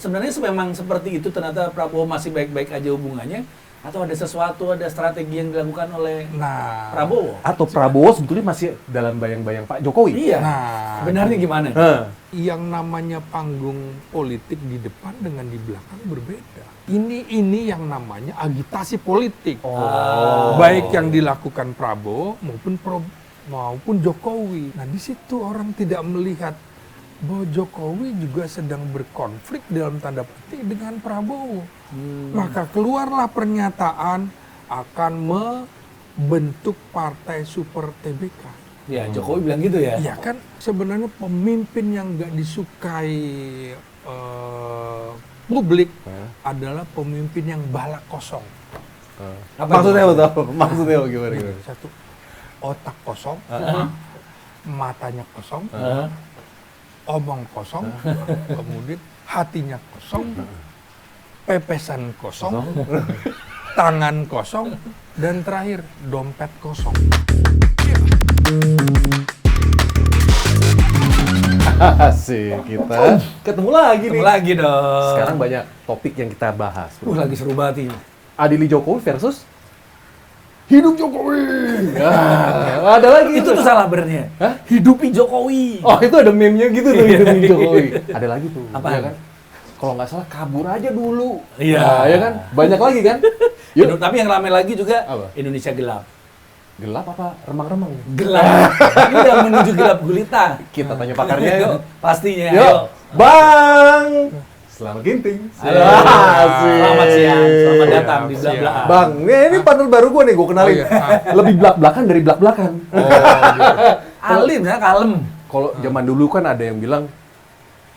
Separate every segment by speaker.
Speaker 1: sebenarnya memang seperti itu, ternyata Prabowo masih baik-baik aja hubungannya, atau ada sesuatu, ada strategi yang dilakukan oleh Prabowo?
Speaker 2: Atau Prabowo sebetulnya masih dalam bayang-bayang Pak Jokowi?
Speaker 1: Iya.
Speaker 3: Nah,
Speaker 1: Sebenarnya gimana?
Speaker 3: yang namanya panggung politik di depan dengan di belakang berbeda. Ini yang namanya agitasi politik. Baik yang dilakukan Prabowo maupun Jokowi. Nah, di situ orang tidak melihat bahwa Jokowi juga sedang berkonflik dalam tanda petik dengan Prabowo. Maka keluarlah pernyataan akan membentuk partai super TBK.
Speaker 1: Ya, Jokowi bilang gitu ya?
Speaker 3: Ya kan sebenarnya pemimpin yang nggak disukai publik adalah pemimpin yang balak kosong.
Speaker 2: Maksudnya apa? Maksudnya gimana?
Speaker 3: Satu, otak kosong, matanya kosong, omong kosong, kemudian hatinya kosong, pepesan kosong, tangan kosong, dan terakhir dompet kosong.
Speaker 2: Asik, kita ketemu lagi nih.
Speaker 1: Ketemu lagi dong.
Speaker 2: Sekarang banyak topik yang kita bahas.
Speaker 1: Lagi seru banget ini.
Speaker 2: Adili Jokowi versus Hidup Jokowi. Ada lagi
Speaker 1: Itu tuh salah benernya. Hidupi Jokowi.
Speaker 2: Oh, itu ada meme-nya gitu tuh, Hidupi Jokowi. Ada lagi tuh.
Speaker 1: Apa?
Speaker 2: Ya kan? Kalau nggak salah kabur aja dulu.
Speaker 1: Iya.
Speaker 2: Nah, ya kan? Banyak lagi kan? Yuk.
Speaker 1: Tapi yang ramai lagi juga
Speaker 2: Apa?
Speaker 1: Indonesia gelap.
Speaker 2: Gelap apa? Remang-remang?
Speaker 1: Gelap. Ini udah menuju gelap gulita.
Speaker 2: Kita tanya pakarnya yuk.
Speaker 1: Pastinya.
Speaker 2: Yuk.
Speaker 1: Ayo.
Speaker 2: Bang. Selamat ginting.
Speaker 1: Halo.
Speaker 2: Asik.
Speaker 1: Selamat siang. Selamat datang di Blak-Blak.
Speaker 2: Bang, ini partner baru gue nih, gue kenalin. Lebih blak-blakan dari blak-blakan.
Speaker 1: Alim ya, kalem.
Speaker 2: Kalau zaman dulu kan ada yang bilang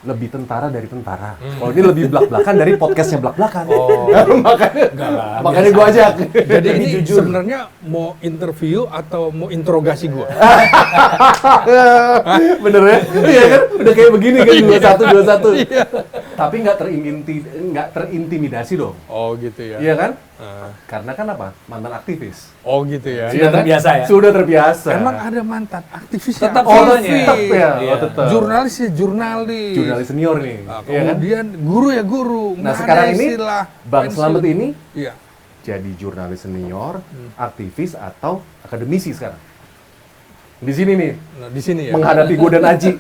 Speaker 2: lebih tentara dari tentara. Kalau ini lebih blak-blakan dari podcastnya blak-blakan. Makanya gue ajak.
Speaker 3: Jadi ini sebenarnya mau interview atau mau interogasi gue?
Speaker 2: Bener ya? Iya kan? Udah kayak begini kan, 21. Tapi nggak terintimidasi dong.
Speaker 3: Oh gitu ya.
Speaker 2: Iya kan? Karena kan apa? Mantan aktivis.
Speaker 3: Oh gitu ya.
Speaker 1: Sudah terbiasa ya?
Speaker 2: Sudah terbiasa.
Speaker 3: Emang ada mantan aktivis
Speaker 1: Tetap
Speaker 3: ya?
Speaker 1: tetap
Speaker 2: ya?
Speaker 1: Iya.
Speaker 2: Oh, tetap.
Speaker 3: Jurnalis ya jurnalis.
Speaker 2: Jurnalis senior nih.
Speaker 3: Nah,
Speaker 2: iya kan?
Speaker 3: kemudian guru ya guru.
Speaker 2: Nah,
Speaker 3: Nggak
Speaker 2: sekarang
Speaker 3: ada
Speaker 2: ini
Speaker 3: istilah
Speaker 2: Bang
Speaker 3: pensiun.
Speaker 2: Slamet ini
Speaker 3: Iya.
Speaker 2: jadi jurnalis senior, aktivis atau akademisi sekarang. Di sini nih,
Speaker 3: Nah, di sini ya.
Speaker 2: menghadapi gue dan Aji.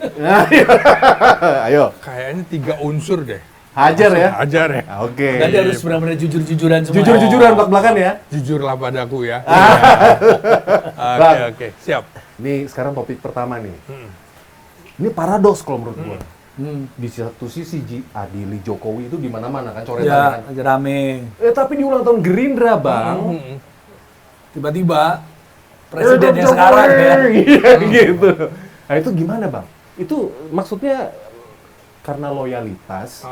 Speaker 2: Ayo,
Speaker 3: Kayaknya 3 unsur deh.
Speaker 2: hajar ya.
Speaker 3: Ajar ya.
Speaker 2: Oke.
Speaker 1: Berarti harus benar-benar jujur-jujuran semua.
Speaker 2: Jujur-jujuran belak-belakan ya.
Speaker 3: Jujurlah padaku ya.
Speaker 2: Bang.
Speaker 3: Oke, siap.
Speaker 2: Ini sekarang topik pertama nih. Ini paradoks kalau menurut gue. Di satu sisi Adili Jokowi itu di mana-mana kan coretan
Speaker 1: Ya,
Speaker 2: kan.
Speaker 1: lagi rame.
Speaker 2: Tapi di ulang tahun Gerindra, Bang.
Speaker 1: Tiba-tiba presiden yang sekarang ya.
Speaker 2: Iya, gitu. Nah, itu gimana, Bang? Itu maksudnya karena loyalitas,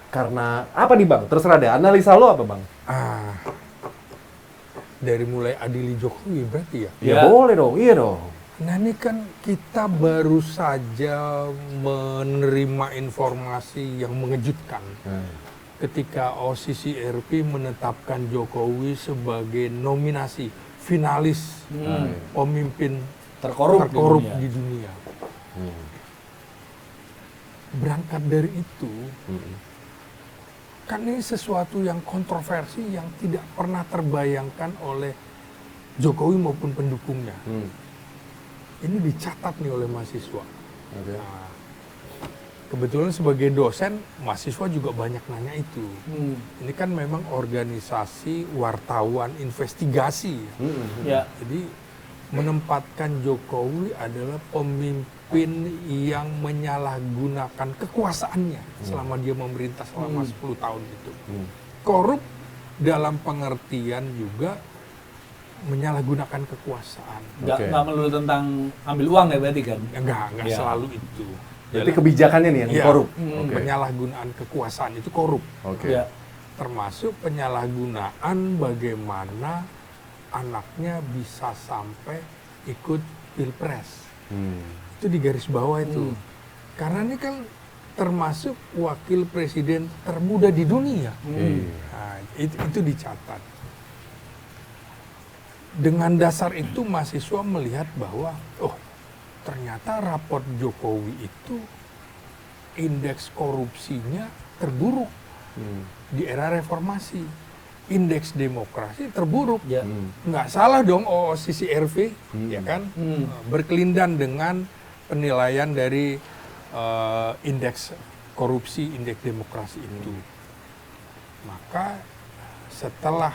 Speaker 2: karena apa nih, Bang? Terserah deh, analisa lo apa, Bang?
Speaker 3: Dari mulai Adili Jokowi berarti ya.
Speaker 2: Ya,
Speaker 1: Ya.
Speaker 2: boleh dong, iya dong.
Speaker 3: Nah ini kan kita baru saja menerima informasi yang mengejutkan ketika OCCRP menetapkan Jokowi sebagai nominasi finalis pemimpin
Speaker 1: Terkorup
Speaker 3: di dunia. Berangkat dari itu, kan ini sesuatu yang kontroversi yang tidak pernah terbayangkan oleh Jokowi maupun pendukungnya. Ini dicatat nih oleh mahasiswa. Nah, kebetulan sebagai dosen, mahasiswa juga banyak nanya itu. Ini kan memang organisasi wartawan investigasi.
Speaker 1: Ya.
Speaker 3: Jadi menempatkan Jokowi adalah pemimpin yang menyalahgunakan kekuasaannya selama dia memerintah selama 10 tahun itu. Korup dalam pengertian juga menyalahgunakan kekuasaan.
Speaker 1: Nggak melulu tentang ambil uang ya berarti kan?
Speaker 3: Enggak
Speaker 1: Ya.
Speaker 3: selalu itu.
Speaker 2: Berarti kebijakannya nih yang
Speaker 3: Iya,
Speaker 2: korup.
Speaker 3: penyalahgunaan kekuasaan itu korup.
Speaker 2: Oke.
Speaker 1: Ya.
Speaker 3: Termasuk penyalahgunaan bagaimana anaknya bisa sampai ikut pilpres. Itu di garis bawah itu. Karena ini kan termasuk wakil presiden termuda di dunia. Nah, itu dicatat. Dengan dasar itu mahasiswa melihat bahwa ternyata raport Jokowi itu indeks korupsinya terburuk di era reformasi. Indeks demokrasi terburuk.
Speaker 1: Ya.
Speaker 3: Nggak salah dong OOCCRV, ya kan? Berkelindan dengan penilaian dari indeks korupsi, indeks demokrasi itu. Maka setelah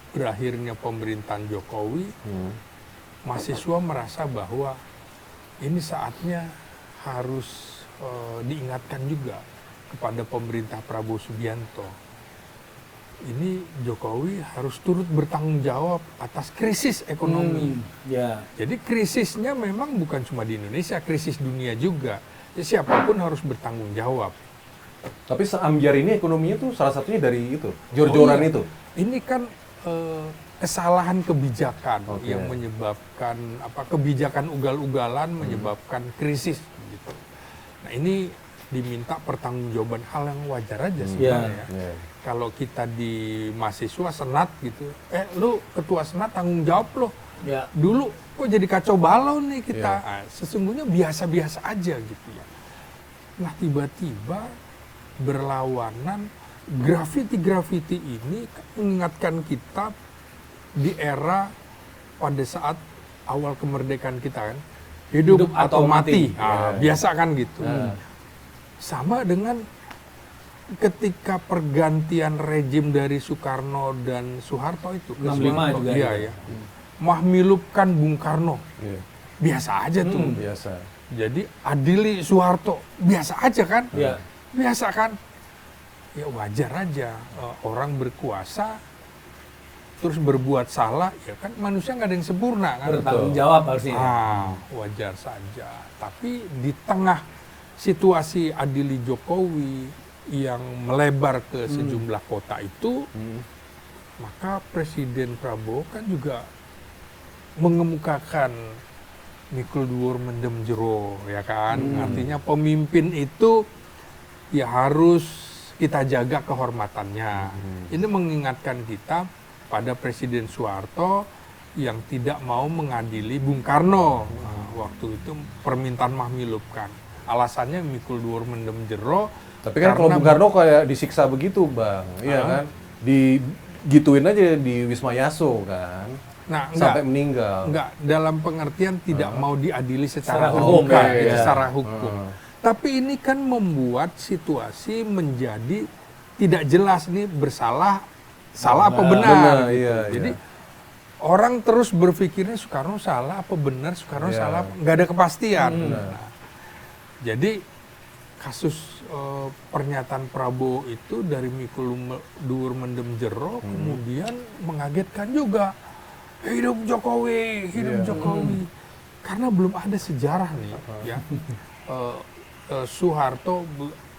Speaker 3: berakhirnya pemerintahan Jokowi, mahasiswa merasa bahwa ini saatnya harus diingatkan juga kepada pemerintah Prabowo Subianto. Ini Jokowi harus turut bertanggung jawab atas krisis ekonomi.
Speaker 1: Ya.
Speaker 3: Jadi krisisnya memang bukan cuma di Indonesia, krisis dunia juga. Ya, siapapun harus bertanggung jawab.
Speaker 2: Tapi seambiar ini ekonominya tuh salah satunya dari itu, jor-joran itu.
Speaker 3: Ini kan kesalahan kebijakan
Speaker 2: Oke.
Speaker 3: yang menyebabkan kebijakan ugal-ugalan menyebabkan krisis gitu. Nah, ini diminta pertanggungjawaban, hal yang wajar aja sebenarnya.
Speaker 2: Ya.
Speaker 3: Kalau kita di mahasiswa senat gitu, lu ketua senat tanggung jawab lo.
Speaker 1: Ya.
Speaker 3: Dulu kok jadi kacau balau nih kita. Nah, sesungguhnya biasa-biasa aja gitu ya. Nah, tiba-tiba berlawanan, grafiti-grafiti ini mengingatkan kita di era pada saat awal kemerdekaan kita kan, hidup atau mati. Nah, biasa kan gitu. Sama dengan ketika pergantian rejim dari Soekarno dan Soeharto itu.
Speaker 1: 65 juga.
Speaker 3: Iya, ya. Mahmilupkan Bung Karno.
Speaker 2: Iya.
Speaker 3: Biasa aja tuh.
Speaker 2: Biasa.
Speaker 3: Jadi adili Soeharto. Biasa aja kan?
Speaker 1: Ya.
Speaker 3: Biasa kan? Ya wajar aja. Orang berkuasa terus berbuat salah, ya kan manusia nggak ada yang sempurna kan?
Speaker 1: Bertanggung jawab harusnya.
Speaker 3: Wajar saja. Tapi di tengah situasi adili Jokowi yang melebar ke sejumlah kota itu, maka Presiden Prabowo kan juga mengemukakan mikul dhuwur mendem jero, ya kan? Artinya pemimpin itu ya harus kita jaga kehormatannya. Ini mengingatkan kita pada Presiden Soeharto yang tidak mau mengadili Bung Karno. Nah, waktu itu permintaan mahmilupkan. Alasannya mikul dhuwur mendem jero.
Speaker 2: Tapi kan kalau Bung Karno kayak disiksa begitu, Bang. Iya kan? Digituin aja di Wisma Yaso kan.
Speaker 3: Nah,
Speaker 2: sampai meninggal.
Speaker 3: Enggak, dalam pengertian tidak mau diadili secara
Speaker 1: hukum,
Speaker 3: hukum,
Speaker 1: ya.
Speaker 3: secara hukum. Tapi ini kan membuat situasi menjadi tidak jelas nih bersalah, salah apa benar. Gitu.
Speaker 2: Iya,
Speaker 3: Jadi orang terus berpikirnya Soekarno salah apa benar, Soekarno salah, nggak ada kepastian. Nah, jadi kasus pernyataan Prabowo itu dari mikul dhuwur mendem jero kemudian mengagetkan juga. Hidup Jokowi, hidup Jokowi. Karena belum ada sejarah nih, ya. Soeharto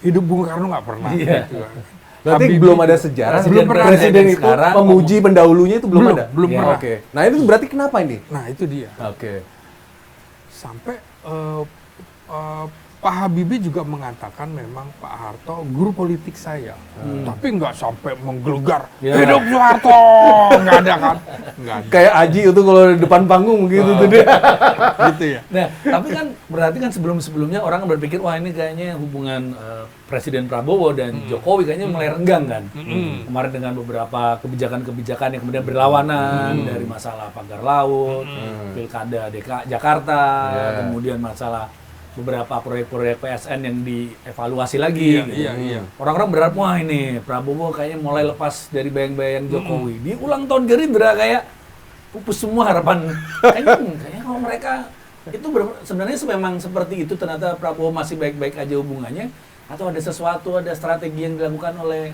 Speaker 3: hidup Bung Karno nggak pernah. Gitu kan.
Speaker 2: Berarti belum ada sejarah.
Speaker 1: Belum pernah
Speaker 2: Presiden itu
Speaker 1: sekarang
Speaker 2: memuji pendahulunya itu belum ada.
Speaker 3: Belum pernah.
Speaker 2: Oke. Nah itu berarti kenapa ini?
Speaker 3: Nah itu dia.
Speaker 2: Oke.
Speaker 3: Sampai Pak Habibie juga mengatakan memang Pak Harto guru politik saya, tapi nggak sampai menggelegar hidup Soeharto, nggak ada kan? Nggak ada.
Speaker 2: Kayak Aji itu kalau di depan panggung gitu tuh dia.
Speaker 3: Gitu ya.
Speaker 1: Nah, tapi kan berarti kan sebelum-sebelumnya orang berpikir wah ini kayaknya hubungan Presiden Prabowo dan Jokowi kayaknya mulai renggang kan. Kemarin dengan beberapa kebijakan-kebijakan yang kemudian berlawanan dari masalah pagar laut, Pilkada Jakarta, kemudian masalah beberapa proyek-proyek PSN yang dievaluasi lagi.
Speaker 3: Iya.
Speaker 1: Orang-orang berharap wah ini Prabowo kayaknya mulai lepas dari bayang-bayang Jokowi. Di ulang tahun Gerindra kayak pupus semua harapan. Kayaknya kalau mereka itu sebenarnya memang seperti itu, ternyata Prabowo masih baik-baik aja hubungannya, atau ada sesuatu, ada strategi yang dilakukan oleh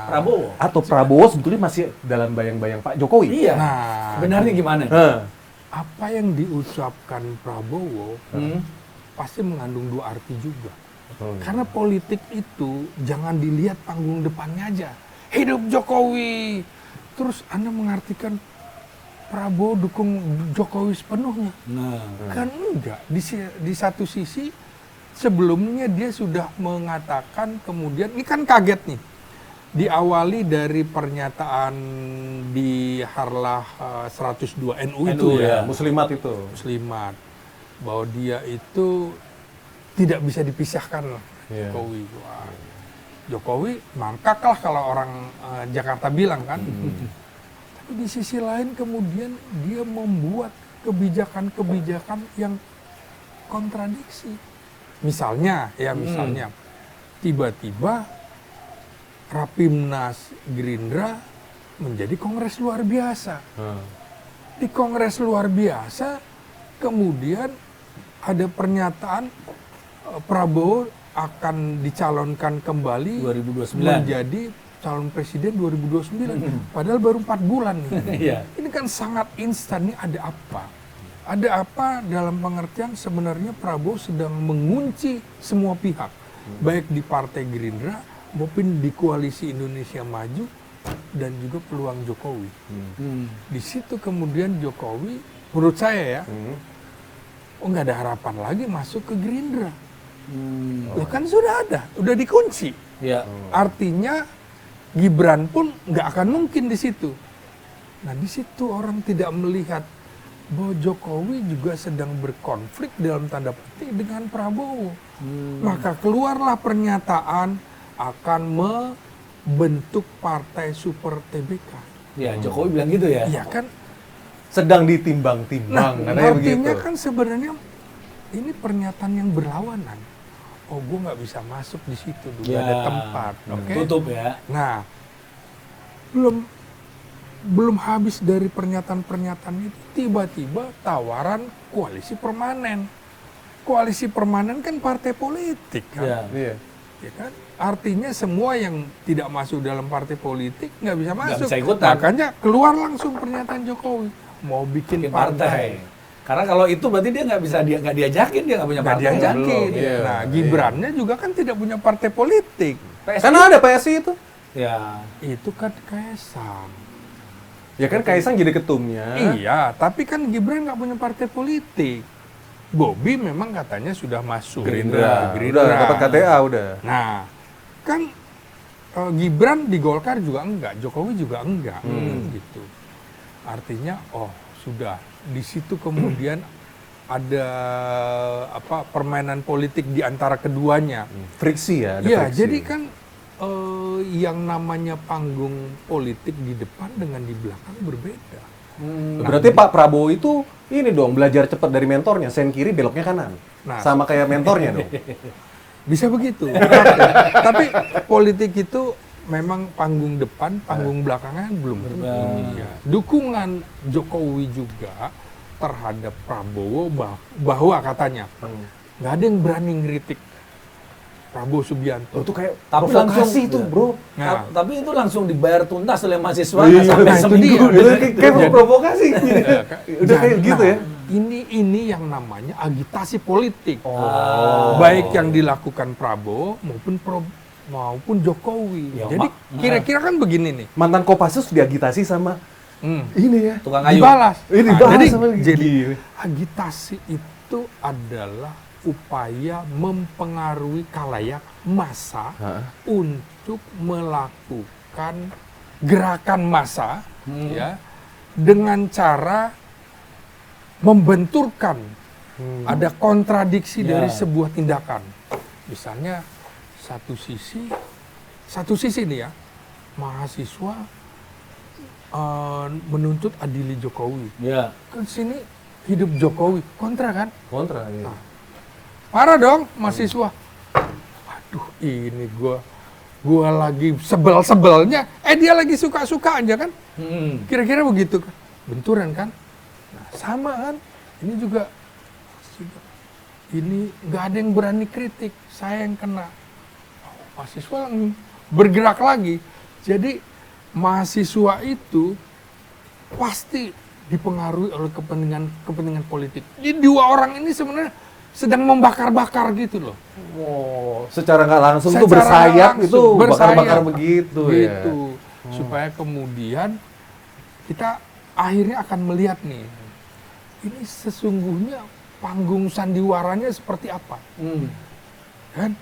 Speaker 1: Prabowo?
Speaker 2: Atau Prabowo sebetulnya masih dalam bayang-bayang Pak Jokowi?
Speaker 1: Iya. Sebenarnya gimana?
Speaker 3: Apa yang diucapkan Prabowo pasti mengandung dua arti juga. Karena politik itu jangan dilihat panggung depannya aja. Hidup Jokowi. Terus Anda mengartikan Prabowo dukung Jokowi sepenuhnya. Kan enggak. Di satu sisi sebelumnya dia sudah mengatakan, kemudian ini kan kaget nih. Diawali dari pernyataan di Harlah 102 NU itu ya.
Speaker 2: Muslimat itu.
Speaker 3: Muslimat. Bahwa dia itu tidak bisa dipisahkan lah, Jokowi. Jokowi mangkak lah kalau orang Jakarta bilang kan. Tapi di sisi lain kemudian dia membuat kebijakan-kebijakan yang kontradiksi. Misalnya, tiba-tiba Rapimnas Gerindra menjadi kongres luar biasa. Di kongres luar biasa, kemudian ada pernyataan Prabowo akan dicalonkan kembali
Speaker 1: 2029
Speaker 3: menjadi calon presiden 2029. Padahal baru 4 bulan nih.
Speaker 1: Iya.
Speaker 3: Ini kan sangat instan. Ini ada apa? Ada apa dalam pengertian sebenarnya Prabowo sedang mengunci semua pihak. Baik di Partai Gerindra maupun di Koalisi Indonesia Maju dan juga peluang Jokowi. Di situ kemudian Jokowi, menurut saya ya, nggak ada harapan lagi masuk ke Gerindra. Loh kan sudah ada, udah dikunci.
Speaker 1: Ya.
Speaker 3: Artinya Gibran pun nggak akan mungkin di situ. Nah di situ orang tidak melihat bahwa Jokowi juga sedang berkonflik dalam tanda petik dengan Prabowo. Maka keluarlah pernyataan akan membentuk partai super TBK.
Speaker 1: Ya, Jokowi bilang gitu ya.
Speaker 3: Iya kan?
Speaker 2: Sedang ditimbang-timbang, katanya begitu.
Speaker 3: Artinya kan sebenarnya ini pernyataan yang berlawanan. Oh, gue nggak bisa masuk di situ, nggak ada tempat. Oke?
Speaker 1: Tutup ya.
Speaker 3: Nah, belum habis dari pernyataan-pernyataan itu, tiba-tiba tawaran koalisi permanen. Koalisi permanen kan partai politik kan?
Speaker 2: Iya.
Speaker 3: Ya kan? Artinya semua yang tidak masuk dalam partai politik nggak bisa masuk.
Speaker 1: bisa ikutan.
Speaker 3: Makanya keluar langsung pernyataan Jokowi mau bikin partai.
Speaker 1: Karena kalau itu berarti dia nggak diajakin, dia nggak punya
Speaker 3: Nggak
Speaker 1: partai.
Speaker 3: diajakin.
Speaker 2: Iya.
Speaker 3: Nah, Gibrannya juga kan tidak punya partai politik.
Speaker 2: Karena ada PSI itu.
Speaker 1: Ya.
Speaker 3: Itu kan Kaisang.
Speaker 2: Ya kan Kaisang jadi ketumnya.
Speaker 3: Iya, tapi kan Gibran nggak punya partai politik. Bobi memang katanya sudah masuk.
Speaker 2: Gerindra. Udah dapat KTA udah.
Speaker 3: Nah, kan Gibran di Golkar juga enggak, Jokowi juga enggak, gitu. Artinya, sudah di situ kemudian ada permainan politik di antara keduanya.
Speaker 2: Friksi ya. Ada
Speaker 3: Iya,
Speaker 2: friksi.
Speaker 3: jadi kan yang namanya panggung politik di depan dengan di belakang berbeda.
Speaker 2: Berarti Pak Prabowo itu ini dong belajar cepat dari mentornya, sen kiri beloknya kanan.
Speaker 3: Nah.
Speaker 2: Sama kayak mentornya dong.
Speaker 3: Bisa begitu. Tapi politik itu memang panggung depan, panggung belakangnya belum tentu. Ya. Dukungan Jokowi juga terhadap Prabowo bahwa katanya nggak ada yang berani ngeritik Prabowo Subianto.
Speaker 2: Itu kayak
Speaker 1: Tapi
Speaker 2: provokasi
Speaker 1: langsung
Speaker 2: itu, bro.
Speaker 3: Nah,
Speaker 1: Tapi itu langsung dibayar tuntas oleh mahasiswa
Speaker 2: Iya,
Speaker 1: sampai
Speaker 3: nah, itu
Speaker 1: seminggu.
Speaker 3: dia.
Speaker 2: Kayak
Speaker 3: Jadi-
Speaker 2: provokasi. Udah kayak gitu ya.
Speaker 3: Ini yang namanya agitasi politik.
Speaker 2: Oh.
Speaker 3: Baik yang dilakukan Prabowo maupun Jokowi.
Speaker 1: Ya,
Speaker 3: Jadi kira-kira kan begini nih.
Speaker 2: Mantan Kopassus diagitasi sama ini ya.
Speaker 1: Tukang kayu.
Speaker 3: Dibalas.
Speaker 2: Ini
Speaker 3: Nah,
Speaker 2: dibahas
Speaker 3: jadi,
Speaker 2: sama
Speaker 3: jadi
Speaker 2: gila.
Speaker 3: agitasi itu adalah upaya mempengaruhi khalayak massa untuk melakukan gerakan massa ya dengan cara membenturkan ada kontradiksi dari sebuah tindakan. Misalnya satu sisi nih ya, mahasiswa menuntut adili Jokowi.
Speaker 1: Ya.
Speaker 3: Kan sini hidup Jokowi, kontra kan?
Speaker 2: Kontra ya.
Speaker 3: Parah dong mahasiswa. Aduh, ini gua lagi sebel-sebelnya, dia lagi suka-suka aja kan? Kira-kira begitu kan? Benturan kan? Nah, sama kan? Ini juga ini nggak ada yang berani kritik, saya yang kena. Mahasiswa bergerak lagi. Jadi mahasiswa itu pasti dipengaruhi oleh kepentingan politik. Jadi dua orang ini sebenarnya sedang membakar-bakar gitu loh.
Speaker 2: Oh, secara nggak langsung tuh
Speaker 3: Secara
Speaker 2: bersayap
Speaker 3: langsung,
Speaker 2: itu bakar-bakar
Speaker 3: bersayap.
Speaker 2: begitu
Speaker 3: Gitu.
Speaker 2: ya.
Speaker 3: Supaya kemudian kita akhirnya akan melihat nih, ini sesungguhnya panggung sandiwaranya seperti apa, kan?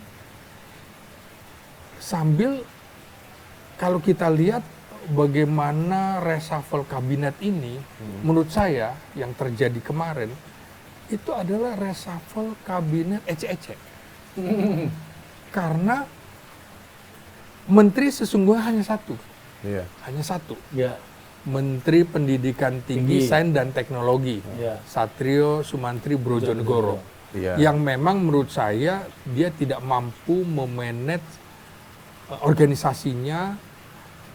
Speaker 3: Sambil kalau kita lihat bagaimana reshuffle kabinet ini, menurut saya yang terjadi kemarin itu adalah reshuffle kabinet ecek-ecek. Karena Menteri sesungguhnya hanya satu.
Speaker 2: Iya.
Speaker 3: Hanya satu.
Speaker 1: Ya.
Speaker 3: Menteri Pendidikan Tinggi,
Speaker 1: Tinggi.
Speaker 3: Sains dan Teknologi.
Speaker 1: Ya.
Speaker 3: Satrio Sumantri Brojonegoro.
Speaker 2: Iya.
Speaker 3: Yang memang menurut saya dia tidak mampu memanage organisasinya,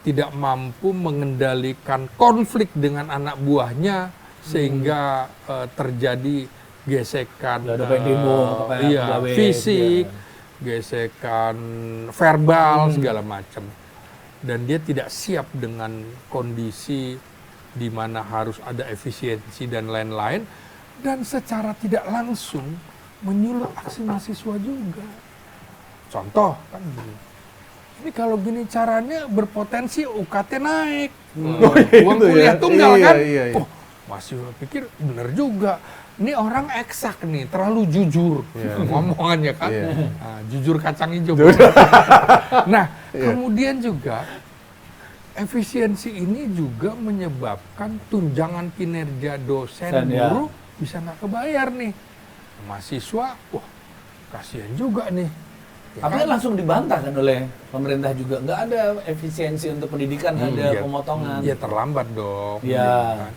Speaker 3: tidak mampu mengendalikan konflik dengan anak buahnya sehingga terjadi gesekan
Speaker 1: Ada demo, pegawai,
Speaker 3: fisik, gesekan verbal segala macam. Dan dia tidak siap dengan kondisi di mana harus ada efisiensi dan lain-lain, dan secara tidak langsung menyulut aksi mahasiswa juga. Contoh kan gini. Ini kalau gini caranya berpotensi UKT naik. Uang
Speaker 2: gitu
Speaker 3: kuliah
Speaker 2: ya?
Speaker 3: tunggal
Speaker 2: Iya,
Speaker 3: kan?
Speaker 2: iya, iya.
Speaker 3: Oh, masih pikir bener juga. Ini orang eksak nih, terlalu jujur ngomongannya kan. Nah, jujur kacang hijau. Nah, kemudian juga efisiensi ini juga menyebabkan tunjangan kinerja dosen guru bisa nggak kebayar nih. Mahasiswa, wah kasihan juga nih.
Speaker 1: Tapi kan langsung dibantah kan oleh pemerintah juga. Nggak ada efisiensi untuk pendidikan, ada pemotongan.
Speaker 3: Ya terlambat dong.
Speaker 1: Ya.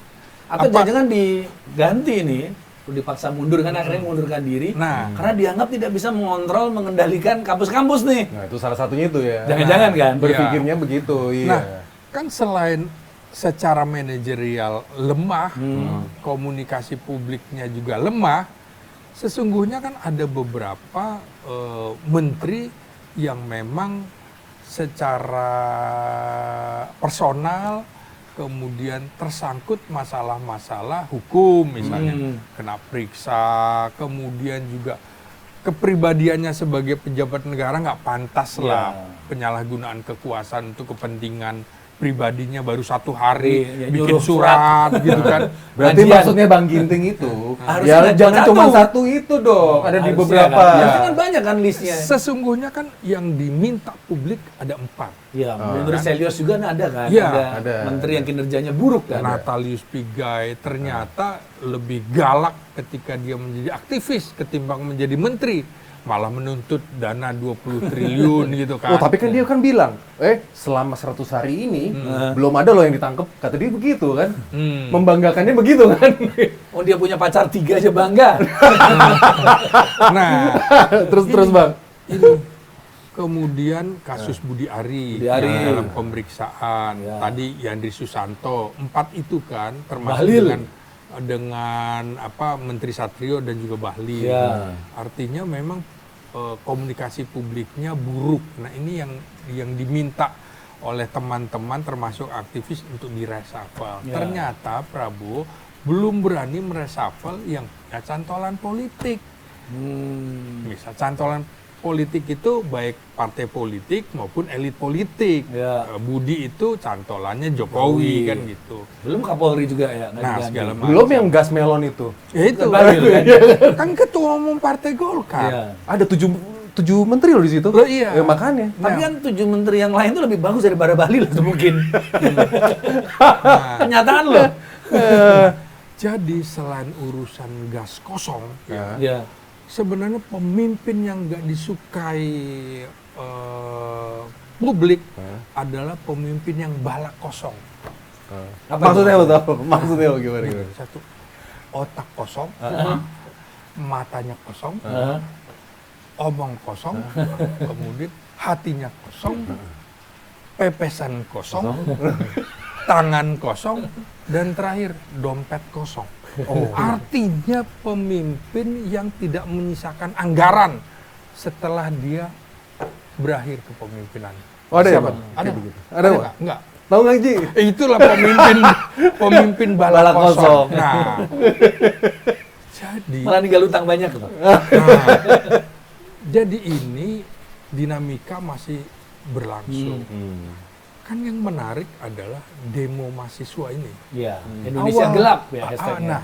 Speaker 1: Atau jangan diganti nih, dipaksa mundur kan akhirnya mengundurkan diri.
Speaker 3: Nah,
Speaker 1: karena dianggap tidak bisa mengontrol, mengendalikan kampus-kampus nih.
Speaker 2: Nah, itu salah satunya itu ya.
Speaker 1: Jangan-jangan kan?
Speaker 2: Berpikirnya begitu, iya.
Speaker 3: Nah, kan selain secara manajerial lemah, komunikasi publiknya juga lemah, sesungguhnya kan ada beberapa menteri yang memang secara personal kemudian tersangkut masalah-masalah hukum misalnya, kena periksa, kemudian juga kepribadiannya sebagai pejabat negara nggak pantas lah penyalahgunaan kekuasaan untuk kepentingan pribadinya baru 1 hari bikin surat gitu kan.
Speaker 2: Berarti maksudnya Bang Ginting itu
Speaker 1: harusnya
Speaker 2: jangan cuma satu itu dong, ada di beberapa.
Speaker 1: Kan banyak kan listnya.
Speaker 3: Sesungguhnya kan yang diminta publik ada 4.
Speaker 1: Ya, menurut Selios juga ada kan?
Speaker 3: Ya,
Speaker 1: ada menteri yang kinerjanya buruk kan?
Speaker 3: Natalius Pigai ternyata lebih galak ketika dia menjadi aktivis ketimbang menjadi menteri. Malah menuntut dana 20 triliun gitu kan.
Speaker 2: Oh, tapi kan dia kan bilang, selama 100 hari ini belum ada loh yang ditangkap. Kata dia begitu kan. Membanggakannya begitu kan.
Speaker 1: Oh, dia punya pacar 3 aja bangga.
Speaker 3: Nah,
Speaker 2: terus Bang.
Speaker 3: Ini kemudian kasus Budi Ari dalam pemeriksaan. Tadi Yandri Susanto, 4 itu kan termasuk dengan Menteri Satrio dan juga Bahlil. Artinya memang komunikasi publiknya buruk. Nah, ini yang diminta oleh teman-teman termasuk aktivis untuk diresafel. Ternyata Prabowo belum berani meresafel yang punya cantolan politik. Misal cantolan politik itu baik partai politik maupun elit politik. Budi itu cantolannya Jokowi kan gitu.
Speaker 1: Belum Kapolri juga ya.
Speaker 3: Nah, segala macam.
Speaker 2: Belum yang gas melon itu.
Speaker 3: Ya itu kan ketua umum partai Golkar.
Speaker 2: Ada 7 menteri loh di situ.
Speaker 3: Loh, iya.
Speaker 2: Ya, makanya.
Speaker 1: Tapi kan 7 menteri yang lain itu lebih bagus daripada Bahlil mungkin. Kenyataan loh.
Speaker 3: Jadi selain urusan gas kosong, sebenarnya pemimpin yang nggak disukai publik adalah pemimpin yang balak kosong.
Speaker 2: Maksudnya apa? Maksudnya gimana?
Speaker 3: Satu, otak kosong, matanya kosong, omong kosong, kemudian hatinya kosong, pepesan kosong, tangan kosong, dan terakhir dompet kosong. Artinya pemimpin yang tidak menyisakan anggaran setelah dia berakhir kepemimpinan.
Speaker 2: Oh, ada ya, Bang?
Speaker 3: Ada.
Speaker 2: Ada nggak?
Speaker 3: Enggak.
Speaker 2: Tahu nggak, Ji?
Speaker 3: Itulah pemimpin balak kosong. Nah, jadi
Speaker 1: Malah ninggal utang banyak tuh.
Speaker 3: jadi ini dinamika masih berlangsung. Kan yang menarik adalah demo mahasiswa ini.
Speaker 1: Iya, Indonesia gelap ya hashtagnya.
Speaker 3: Nah,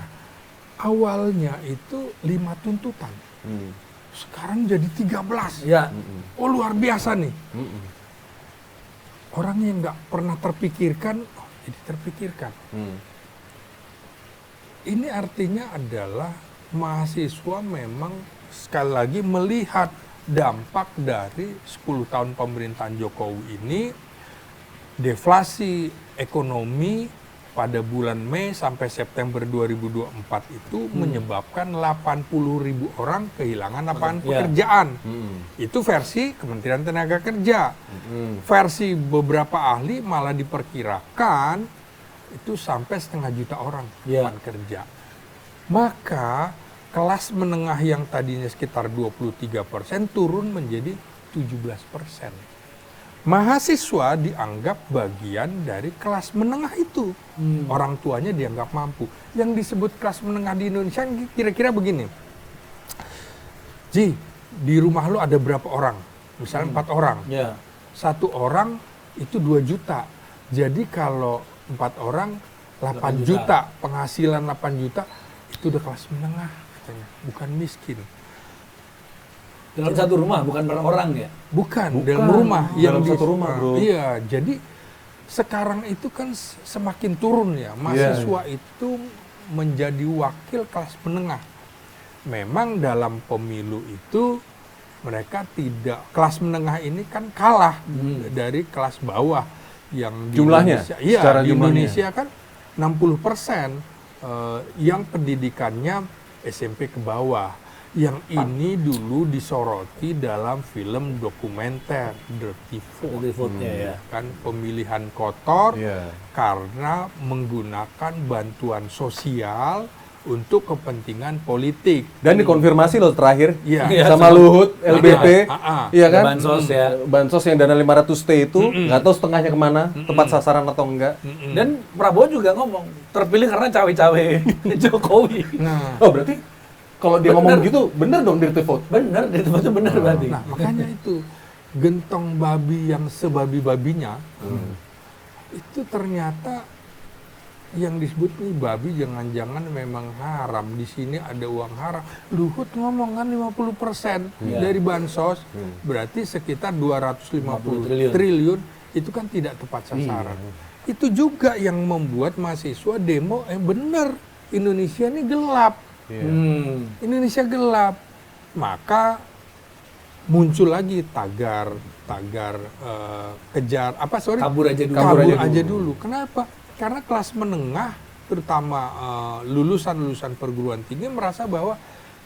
Speaker 3: awalnya itu 5 tuntutan. Sekarang jadi 13.
Speaker 1: Ya.
Speaker 3: Oh, luar biasa nih. Orang yang nggak pernah terpikirkan, jadi terpikirkan. Ini artinya adalah mahasiswa memang sekali lagi melihat dampak dari 10 tahun pemerintahan Jokowi ini, deflasi ekonomi pada bulan Mei sampai September 2024 itu menyebabkan 80.000 orang kehilangan lapangan pekerjaan. Itu versi Kementerian Tenaga Kerja. Versi beberapa ahli malah diperkirakan itu sampai 500.000 orang lapangan kerja. Maka kelas menengah yang tadinya sekitar 23% turun menjadi 17%. Mahasiswa dianggap bagian dari kelas menengah itu. Orang tuanya dianggap mampu. Yang disebut kelas menengah di Indonesia kira-kira begini. Ji, di rumah lu ada berapa orang? Misalnya 4 orang. Satu orang itu 2 juta. Jadi kalau 4 orang 8 juta. Penghasilan 8 juta itu udah kelas menengah katanya. Bukan miskin.
Speaker 1: Dalam satu rumah, bukan per orang ya?
Speaker 3: Bukan, dalam rumah.
Speaker 2: Dalam satu rumah, bro.
Speaker 3: Iya, jadi sekarang itu kan semakin turun ya. Mahasiswa itu menjadi wakil kelas menengah. Memang dalam pemilu itu mereka tidak, kelas menengah ini kan kalah dari kelas bawah. Yang di
Speaker 2: jumlahnya?
Speaker 3: Indonesia, iya,
Speaker 2: secara
Speaker 3: di
Speaker 2: jumlahnya.
Speaker 3: Indonesia kan 60% yang pendidikannya SMP ke bawah. Yang ini dulu disoroti dalam film dokumenter Dirty Vote, kan pemilihan kotor karena menggunakan bantuan sosial untuk kepentingan politik.
Speaker 2: Dan dikonfirmasi loh terakhir sama
Speaker 1: sama
Speaker 2: Luhut, LBP, iya kan?
Speaker 1: Bansos ya.
Speaker 2: Bansos yang dana 500T itu nggak tahu setengahnya kemana, tepat sasaran atau enggak.
Speaker 1: Dan Prabowo juga ngomong, terpilih karena cawe-cawe Jokowi.
Speaker 3: Nah,
Speaker 2: Oh berarti kalau dia ngomong gitu, bener dong Dirty Vote?
Speaker 1: Bener, di tempatnya bener berarti.
Speaker 3: nah makanya itu gentong babi yang sebabi-babinya itu ternyata yang disebut nih babi jangan-jangan memang haram. Di sini ada uang haram. Luhut ngomong kan 50% dari bansos, berarti sekitar 250 triliun itu kan tidak tepat sasaran. Itu juga yang membuat mahasiswa demo, benar Indonesia ini gelap. Indonesia gelap, maka muncul lagi tagar kejar
Speaker 1: Kabur aja dulu.
Speaker 3: kabur aja dulu. Kenapa? Karena kelas menengah, terutama lulusan perguruan tinggi merasa bahwa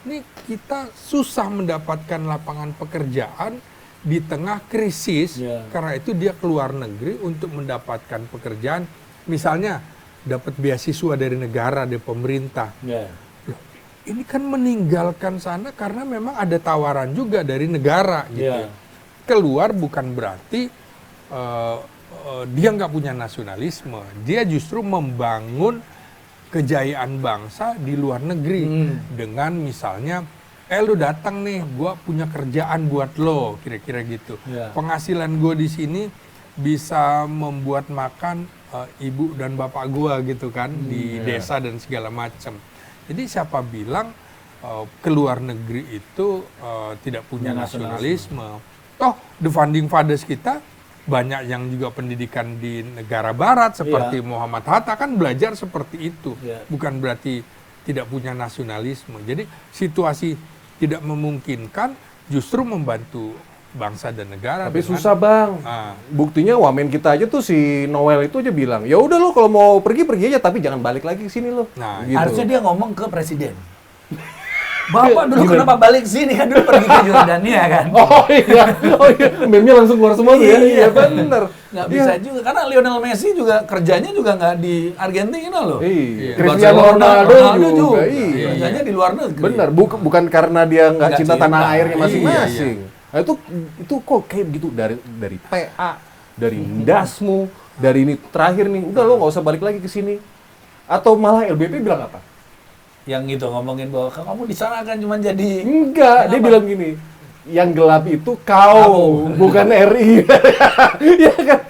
Speaker 3: ini kita susah mendapatkan lapangan pekerjaan di tengah krisis. Karena itu dia keluar negeri untuk mendapatkan pekerjaan, misalnya dapat beasiswa dari negara, dari pemerintah. Ini kan meninggalkan sana karena memang ada tawaran juga dari negara gitu. Keluar bukan berarti dia nggak punya nasionalisme. Dia justru membangun kejayaan bangsa di luar negeri dengan misalnya, lu datang nih, gua punya kerjaan buat lo, kira-kira gitu. Penghasilan gua di sini bisa membuat makan ibu dan bapak gua gitu kan di desa dan segala macam. Jadi siapa bilang keluar negeri itu tidak punya nasionalisme? Toh the founding fathers kita banyak yang juga pendidikan di negara barat seperti Muhammad Hatta kan belajar seperti itu. Bukan berarti tidak punya nasionalisme. Jadi situasi tidak memungkinkan justru membantu bangsa dan negara.
Speaker 2: Tapi susah bang. Buktinya wamen kita aja tuh si Noel itu aja bilang, ya udah lo kalau mau pergi aja, tapi jangan balik lagi ke sini lo.
Speaker 3: Nah,
Speaker 2: gitu.
Speaker 1: Harusnya dia ngomong ke presiden. Bapak dulu kenapa balik sini kan dulu pergi ke Jordania kan?
Speaker 2: Oh iya, meme-nya langsung keluar semua tuh ya. Iya bener.
Speaker 1: Nggak bisa juga karena Lionel Messi juga kerjanya juga nggak di Argentina loh.
Speaker 2: Iya.
Speaker 1: Cristiano
Speaker 2: Ronaldo juga.
Speaker 1: Iya. Kerjanya di luar negeri.
Speaker 2: Bener, bukan karena dia nggak cinta tanah airnya masing-masing. Nah, itu kok kayak gitu dari PA, dari Dasmu, dari ini terakhir nih, udah lo nggak usah balik lagi ke sini. Atau malah LBP bilang apa?
Speaker 1: Yang gitu ngomongin bahwa kamu di sana kan cuma jadi
Speaker 2: Enggak, dia bilang gini, yang gelap itu kau, bukan RI. Ya kan?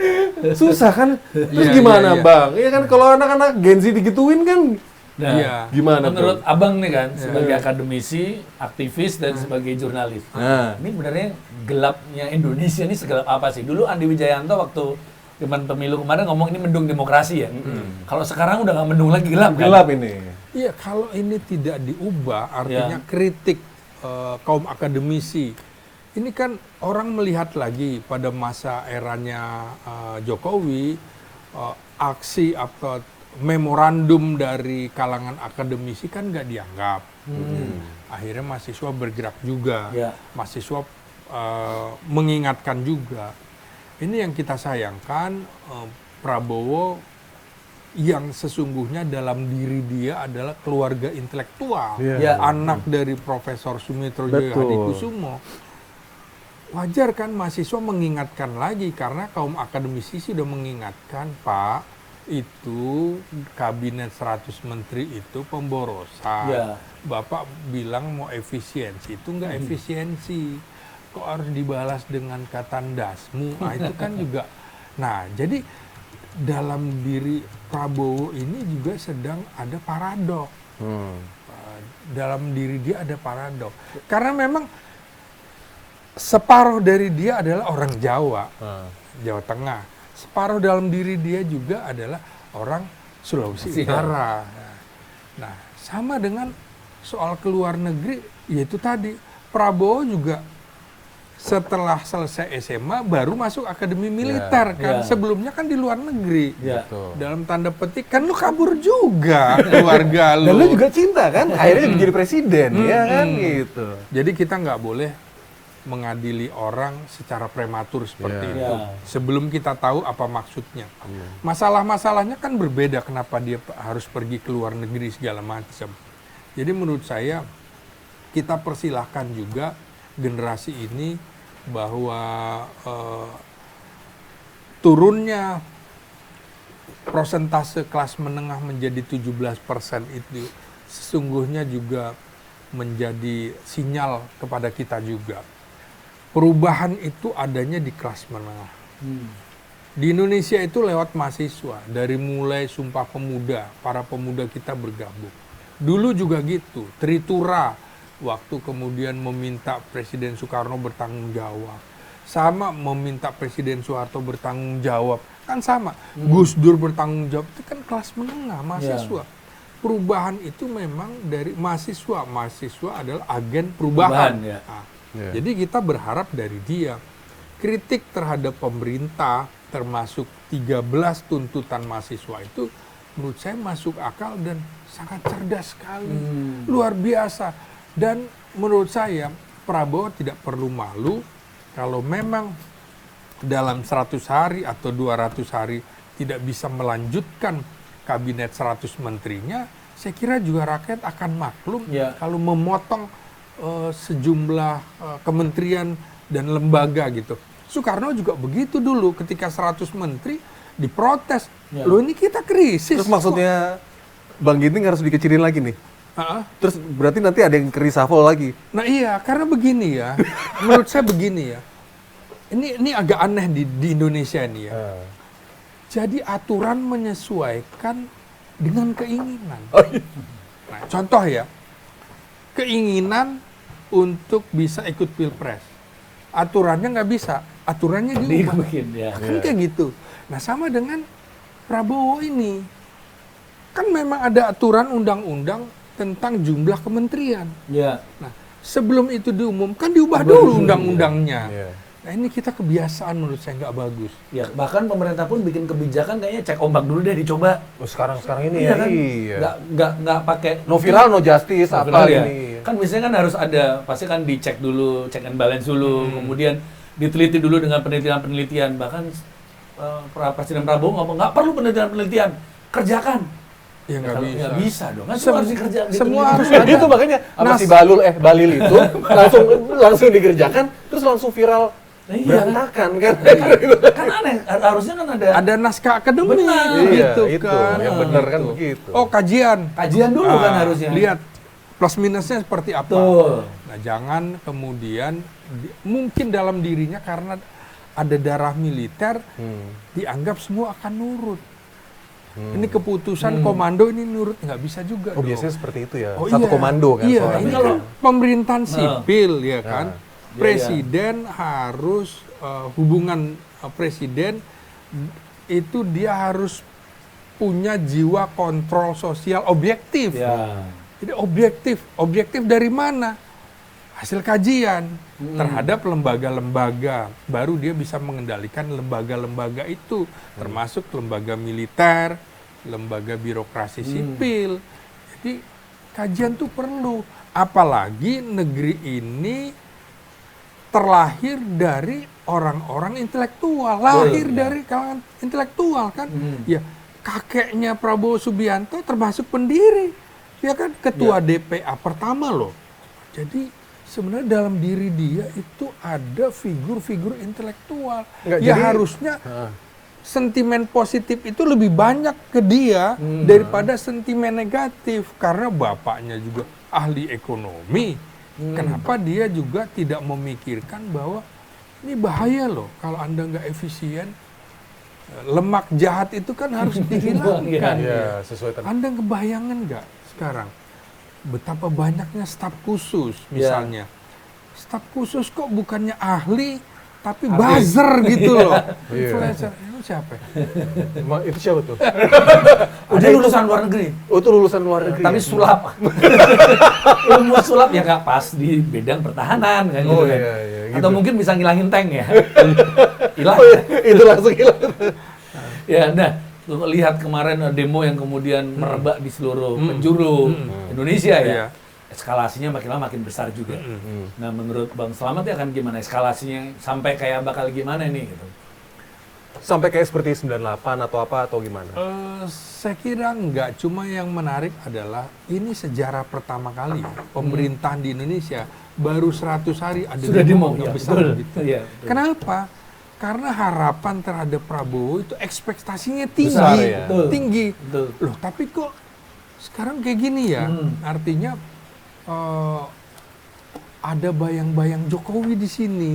Speaker 2: Susah kan? Terus gimana bang? Ya kan kalau anak-anak Gen Z digituin kan.
Speaker 1: Nah,
Speaker 2: gimana
Speaker 1: menurut abang nih kan, sebagai akademisi, aktivis, dan sebagai jurnalis. Ini sebenarnya gelapnya Indonesia ini segelap apa sih? Dulu Andi Wijayanto waktu zaman pemilu kemarin ngomong ini mendung demokrasi ya. Kalau sekarang udah nggak mendung lagi, gelap kan?
Speaker 2: Gelap ini.
Speaker 3: Iya, kalau ini tidak diubah, artinya kritik kaum akademisi ini kan orang melihat lagi pada masa eranya Jokowi, aksi atau memorandum dari kalangan akademisi kan nggak dianggap. Akhirnya mahasiswa bergerak juga, mahasiswa mengingatkan juga. Ini yang kita sayangkan, Prabowo yang sesungguhnya dalam diri dia adalah keluarga intelektual, anak dari Profesor Sumitrojo Hadikusumo. Wajar kan mahasiswa mengingatkan lagi, karena kaum akademisi sudah mengingatkan, Pak, itu kabinet 100 menteri itu pemborosan. Bapak bilang mau efisiensi, itu nggak efisiensi. Kok harus dibalas dengan kata ndasmu? Nah, itu kan juga. Nah, jadi dalam diri Prabowo ini juga sedang ada paradok. Dalam diri dia ada paradok. Karena memang separuh dari dia adalah orang Jawa, Jawa Tengah. Separuh dalam diri dia juga adalah orang Sulawesi Utara. Nah, sama dengan soal keluar negeri, yaitu tadi Prabowo juga setelah selesai SMA baru masuk akademi militer kan. Sebelumnya kan di luar negeri. Dalam tanda petik kan lu kabur juga keluarga lu.
Speaker 2: Dan lu juga cinta kan, akhirnya menjadi presiden, ya kan gitu.
Speaker 3: Jadi kita nggak boleh mengadili orang secara prematur seperti itu. Sebelum kita tahu apa maksudnya. Masalah-masalahnya kan berbeda, kenapa dia harus pergi ke luar negeri segala macam. Jadi menurut saya kita persilahkan juga generasi ini bahwa turunnya persentase kelas menengah menjadi 17% itu sesungguhnya juga menjadi sinyal kepada kita juga. Perubahan itu adanya di kelas menengah. Di Indonesia itu lewat mahasiswa, dari mulai Sumpah Pemuda, para pemuda kita bergabung. Dulu juga gitu, Tritura, waktu kemudian meminta Presiden Soekarno bertanggung jawab. Sama meminta Presiden Soeharto bertanggung jawab, kan sama. Gus Dur bertanggung jawab, itu kan kelas menengah, mahasiswa. Perubahan itu memang dari mahasiswa. Mahasiswa adalah agen perubahan. Jadi kita berharap dari dia. Kritik terhadap pemerintah, termasuk 13 tuntutan mahasiswa itu, menurut saya masuk akal dan sangat cerdas sekali. Luar biasa. Dan menurut saya, Prabowo tidak perlu malu kalau memang dalam 100 hari atau 200 hari tidak bisa melanjutkan kabinet 100 menterinya. Saya kira juga rakyat akan maklum kalau memotong sejumlah kementerian dan lembaga gitu. Soekarno juga begitu dulu, ketika 100 menteri diprotes. Loh, ini kita krisis.
Speaker 2: Terus maksudnya Bang Ginting harus dikecilin lagi nih? Terus berarti nanti ada yang reshuffle lagi?
Speaker 3: Nah iya, karena begini ya, menurut saya begini ya. Ini agak aneh di Indonesia ini ya. Jadi aturan menyesuaikan dengan keinginan. Nah, contoh ya, keinginan untuk bisa ikut pilpres, aturannya nggak bisa, aturannya diubah. Kan kayak gitu. Nah sama dengan Prabowo ini, kan memang ada aturan undang-undang tentang jumlah kementerian. Nah sebelum itu diumumkan diubah dulu undang-undangnya. Nah ini kita kebiasaan menurut saya nggak bagus.
Speaker 1: Bahkan pemerintah pun bikin kebijakan kayaknya cek ombak dulu deh, dicoba.
Speaker 2: Sekarang ini ya.
Speaker 1: Nggak pakai
Speaker 2: no viral no justice apa ini.
Speaker 1: Kan biasanya kan harus ada, pasti kan dicek dulu, check and balance dulu, kemudian diteliti dulu dengan penelitian-penelitian. Bahkan Presiden Prabowo ngomong nggak perlu penelitian-penelitian, kerjakan.
Speaker 3: Ya nggak bisa
Speaker 1: dong. Kan semua harus dikerjakan.
Speaker 3: Semua harus
Speaker 2: itu makanya si Balil itu langsung dikerjakan, terus langsung viral. Berantakan kan?
Speaker 1: Kan aneh, harusnya kan ada
Speaker 3: naskah akademik gitu kan.
Speaker 2: Yang benar kan begitu.
Speaker 3: Oh kajian dulu kan harusnya. Lihat plus minusnya seperti apa. Nah jangan kemudian mungkin dalam dirinya karena ada darah militer dianggap semua akan nurut. Ini keputusan komando ini nurut, nggak bisa juga.
Speaker 2: Biasanya seperti itu ya. Satu komando kan.
Speaker 3: Iya, ini kalau pemerintahan sipil ya kan. Presiden harus hubungan presiden itu dia harus punya jiwa kontrol sosial objektif. Jadi objektif dari mana? hasil kajian terhadap lembaga-lembaga, baru dia bisa mengendalikan lembaga-lembaga itu, termasuk lembaga militer, lembaga birokrasi sipil. Jadi kajian tuh perlu, apalagi negeri ini terlahir dari orang-orang intelektual, lahir dari kalangan intelektual kan. Ya, kakeknya Prabowo Subianto termasuk pendiri, ya kan, ketua DPA pertama loh. Jadi sebenarnya dalam diri dia itu ada figur-figur intelektual. Harusnya sentimen positif itu lebih banyak ke dia daripada sentimen negatif, karena bapaknya juga ahli ekonomi. Kenapa dia juga tidak memikirkan bahwa ini bahaya loh kalau Anda nggak efisien, lemak jahat itu kan harus dihilangkan.
Speaker 2: Sesuai tadi.
Speaker 3: Anda kebayangan nggak sekarang betapa banyaknya staf khusus misalnya. Staf khusus kok bukannya ahli tapi buzzer gitu loh. Influencer itu siapa?
Speaker 2: Itu siapa tuh?
Speaker 1: Udah lulusan luar negeri.
Speaker 2: Oh, itu lulusan luar negeri.
Speaker 1: Tapi sulap. Ilmu sulap ya nggak pas di bidang pertahanan kan gitu kan.
Speaker 2: Gitu.
Speaker 1: Atau mungkin bisa ngilangin tank ya. Hilang.
Speaker 2: Itu langsung hilang.
Speaker 1: Ya, nah, lu lihat kemarin demo yang kemudian merebak di seluruh penjuru Indonesia ya. Eskalasinya makin lama makin besar juga. Nah, menurut Bang Slamet ya kan gimana eskalasinya sampai kayak bakal gimana nih gitu?
Speaker 2: Sampai kayak seperti 98 atau apa atau gimana?
Speaker 3: Saya kira enggak, cuma yang menarik adalah ini sejarah pertama kali pemerintahan di Indonesia baru 100 hari ada
Speaker 1: Sudah demo
Speaker 3: yang
Speaker 1: ya,
Speaker 3: besar
Speaker 1: betul.
Speaker 3: gitu.
Speaker 1: Iya, betul.
Speaker 3: Kenapa? Karena harapan terhadap Prabowo itu ekspektasinya tinggi,
Speaker 2: Besar, ya?
Speaker 3: tinggi.
Speaker 1: Betul.
Speaker 3: Loh, tapi kok sekarang kayak gini ya? Artinya ada bayang-bayang Jokowi di sini.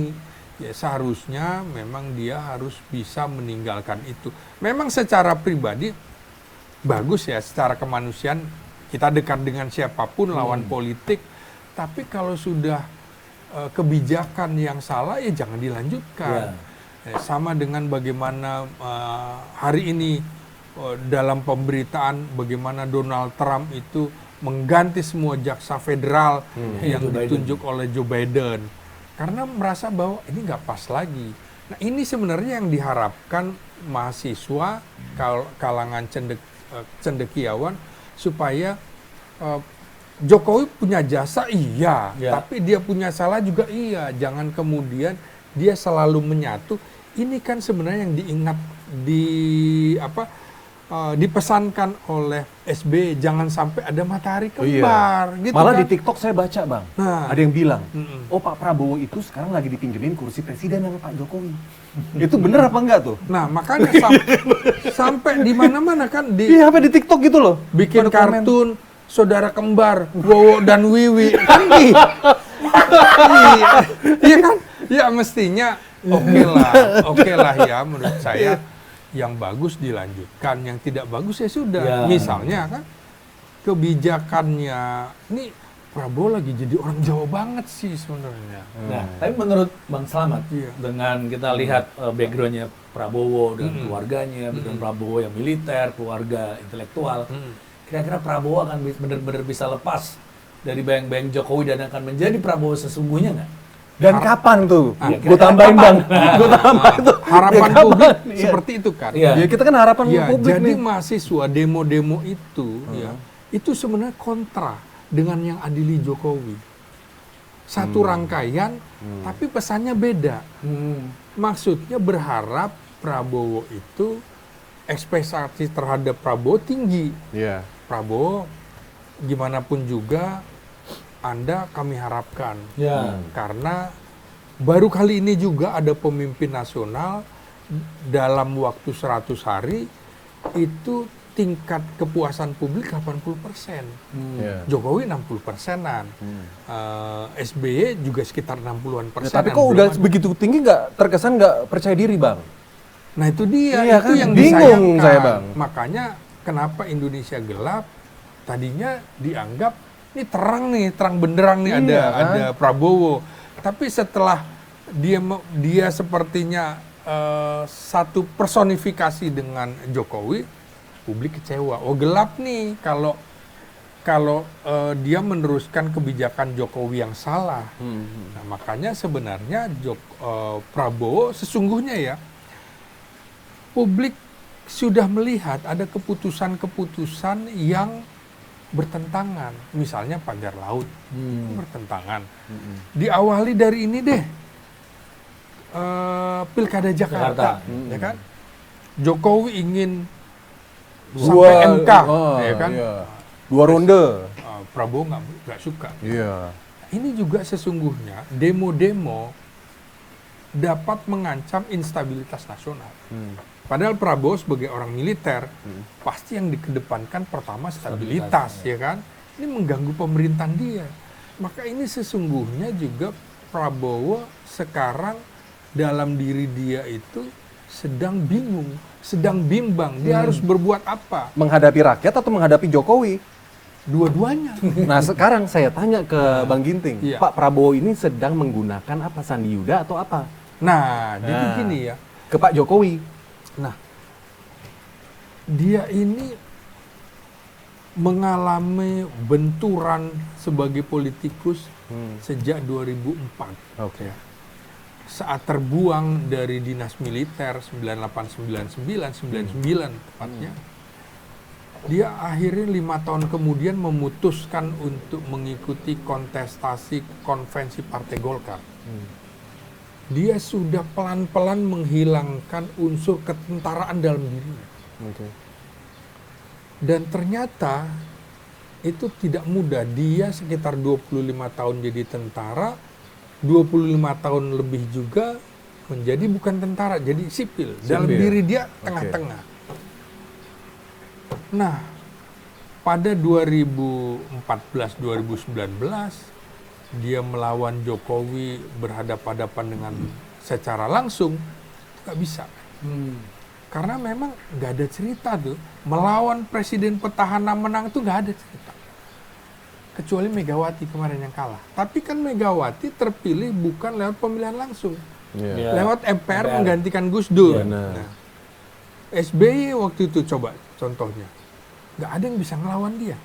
Speaker 3: Ya seharusnya memang dia harus bisa meninggalkan itu. Memang secara pribadi bagus ya, secara kemanusiaan kita dekat dengan siapapun lawan politik. Tapi kalau sudah kebijakan yang salah ya jangan dilanjutkan. Sama dengan bagaimana hari ini dalam pemberitaan bagaimana Donald Trump itu mengganti semua jaksa federal yang ditunjuk oleh Joe Biden karena merasa bahwa ini nggak pas lagi. Nah, ini sebenarnya yang diharapkan mahasiswa kalangan cendekiawan supaya Jokowi punya jasa tapi dia punya salah juga jangan kemudian dia selalu menyatu. Ini kan sebenarnya yang dipesankan oleh SBY, jangan sampai ada matahari kembar. Gitu
Speaker 2: Malah
Speaker 3: kan?
Speaker 2: di TikTok saya baca, Bang, ada yang bilang, oh Pak Prabowo itu sekarang lagi dipinjemin kursi presiden sama Pak Jokowi. Itu bener apa enggak tuh?
Speaker 3: Nah, makanya sampai di mana-mana kan
Speaker 2: Iya, sampai di TikTok gitu loh.
Speaker 3: bikin
Speaker 2: Pada komen.
Speaker 3: kartun saudara kembar Wowo dan Wiwi kan iya kan? Ya mestinya oke lah ya menurut saya. Yang bagus dilanjutkan, yang tidak bagus ya sudah. Misalnya kan kebijakannya ini Prabowo lagi jadi orang Jawa banget sih sebenarnya.
Speaker 1: Nah, tapi menurut Bang Slamet dengan kita lihat backgroundnya Prabowo dan keluarganya, background Prabowo yang militer, keluarga intelektual, kira-kira Prabowo akan benar-benar bisa lepas dari bayang-bayang Jokowi dan akan menjadi Prabowo sesungguhnya nggak?
Speaker 2: Dan kapan tuh?
Speaker 1: Gue
Speaker 2: tambahin, Bang. Gue tambahin tuh.
Speaker 3: Harapan publik seperti itu kan.
Speaker 2: Ya kita kan harapan publik
Speaker 3: jadi
Speaker 2: nih.
Speaker 3: mahasiswa demo-demo itu itu sebenarnya kontra dengan yang adili Jokowi. Satu rangkaian tapi pesannya beda. Maksudnya berharap Prabowo itu ekspektasi terhadap Prabowo tinggi. Prabowo gimana pun juga Anda kami harapkan. Karena baru kali ini juga ada pemimpin nasional dalam waktu 100 hari itu tingkat kepuasan publik 80%. Jokowi 60%-an. SBY juga sekitar 60-an persen.
Speaker 2: Tapi kok udah begitu tinggi terkesan nggak percaya diri, Bang?
Speaker 3: Nah itu dia,
Speaker 2: Iya
Speaker 3: itu
Speaker 2: kan?
Speaker 3: yang
Speaker 2: Bingung
Speaker 3: disayangkan.
Speaker 2: saya, Bang.
Speaker 3: Makanya kenapa Indonesia gelap? Tadinya dianggap ini terang nih, terang benderang nih ada Prabowo. Tapi setelah dia sepertinya satu personifikasi dengan Jokowi, publik kecewa. Oh gelap nih kalau kalau dia meneruskan kebijakan Jokowi yang salah. Nah, makanya sebenarnya Prabowo sesungguhnya ya, publik sudah melihat ada keputusan-keputusan yang bertentangan. Misalnya pagar laut, bertentangan. Diawali dari ini deh, Pilkada Jakarta. Ya kan? Jokowi ingin sampai MK, ya kan?
Speaker 2: Iya. 2 ronde.
Speaker 3: Prabowo nggak suka.
Speaker 2: Iya.
Speaker 3: Ini juga sesungguhnya demo-demo dapat mengancam instabilitas nasional. Padahal Prabowo sebagai orang militer pasti yang dikedepankan pertama stabilitas, ya kan? Ini mengganggu pemerintahan dia. Maka ini sesungguhnya juga Prabowo sekarang dalam diri dia itu sedang bingung, sedang bimbang. Dia harus berbuat apa?
Speaker 2: Menghadapi rakyat atau menghadapi Jokowi?
Speaker 3: Dua-duanya.
Speaker 2: Nah, sekarang saya tanya ke Bang Ginting.
Speaker 3: Iya.
Speaker 2: Pak Prabowo ini sedang menggunakan apa? Sandi Yuda atau apa?
Speaker 3: Nah, jadi gini ya.
Speaker 2: Ke Pak Jokowi.
Speaker 3: Nah, dia ini mengalami benturan sebagai politikus sejak 2004.
Speaker 2: Oke.
Speaker 3: Saat terbuang dari dinas militer 9899 tepatnya. Dia akhirnya 5 tahun kemudian memutuskan untuk mengikuti kontestasi konvensi Partai Golkar. Dia sudah pelan-pelan menghilangkan unsur ketentaraan dalam dirinya.
Speaker 2: Oke.
Speaker 3: Dan ternyata itu tidak mudah. Dia sekitar 25 tahun jadi tentara, 25 tahun lebih juga menjadi bukan tentara, jadi sipil. Dalam diri dia tengah-tengah. Nah, pada 2014-2019 dia melawan Jokowi berhadapan-hadapan dengan secara langsung, nggak bisa. Karena memang nggak ada cerita tuh melawan presiden petahana menang tuh nggak ada cerita. Kecuali Megawati kemarin yang kalah. Tapi kan Megawati terpilih bukan lewat pemilihan langsung, lewat MPR menggantikan Gus Dur. Nah, SBY waktu itu coba contohnya, nggak ada yang bisa ngelawan dia.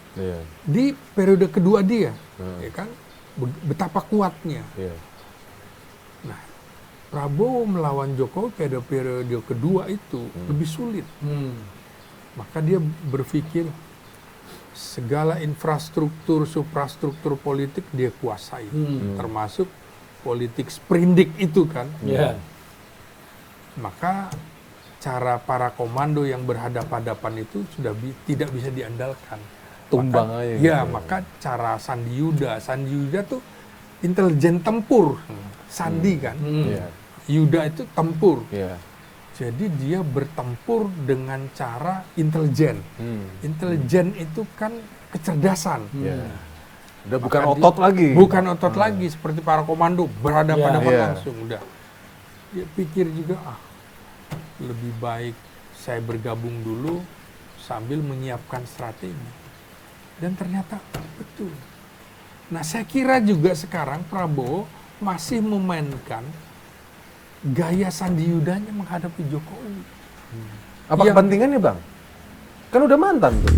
Speaker 3: Di periode kedua dia, ya kan, betapa kuatnya. Nah, Prabowo melawan Jokowi pada periode kedua itu lebih sulit. Maka dia berpikir segala infrastruktur, suprastruktur politik dia kuasai, termasuk politik sprindik itu kan. Maka cara para komando yang berhadapan-hadapan itu sudah tidak bisa diandalkan.
Speaker 2: Tumbang
Speaker 3: Maka,
Speaker 2: aja.
Speaker 3: ya, maka cara Sandi Yuda tuh intelijen tempur. Sandi kan, Yuda itu tempur. Jadi dia bertempur dengan cara intelijen. Intelijen itu kan kecerdasan.
Speaker 2: Udah bukan otot lagi.
Speaker 3: Bukan otot lagi seperti para komando berhadapan-hadapan langsung. Udah. Dia pikir juga, lebih baik saya bergabung dulu sambil menyiapkan strategi. Dan ternyata betul. Nah, saya kira juga sekarang Prabowo masih memainkan gaya Sandi Yudanya menghadapi Jokowi.
Speaker 2: Apa kepentingannya, Bang? Kan udah mantan tuh.